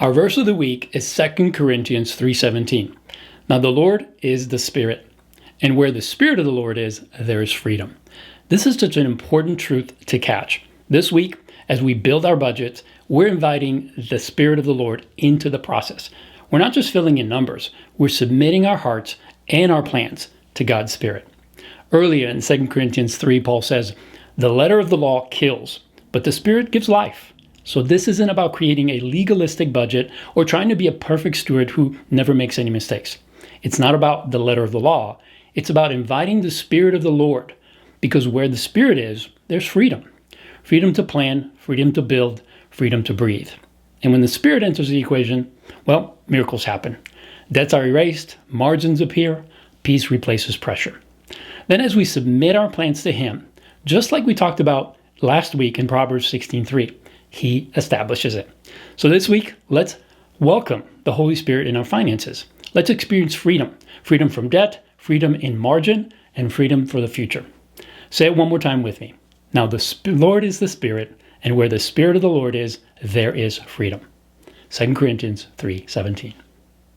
Our verse of the week is 2 Corinthians 3:17. Now the Lord is the Spirit, and where the Spirit of the Lord is, there is freedom. This is such an important truth to catch. This week, as we build our budgets, we're inviting the Spirit of the Lord into the process. We're not just filling in numbers, we're submitting our hearts and our plans to God's Spirit. Earlier in 2 Corinthians 3, Paul says, "The letter of the law kills, but the Spirit gives life." So this isn't about creating a legalistic budget or trying to be a perfect steward who never makes any mistakes. It's not about the letter of the law. It's about inviting the Spirit of the Lord, because where the Spirit is, there's freedom. Freedom to plan, freedom to build, freedom to breathe. And when the Spirit enters the equation, well, miracles happen. Debts are erased, margins appear, peace replaces pressure. Then as we submit our plans to Him, just like we talked about last week in Proverbs 16:3, He establishes it. So this week, let's welcome the Holy Spirit in our finances. Let's experience freedom. Freedom from debt, freedom in margin, and freedom for the future. Say it one more time with me. Now the Lord is the Spirit, and where the Spirit of the Lord is, there is freedom. 2 Corinthians 3:17.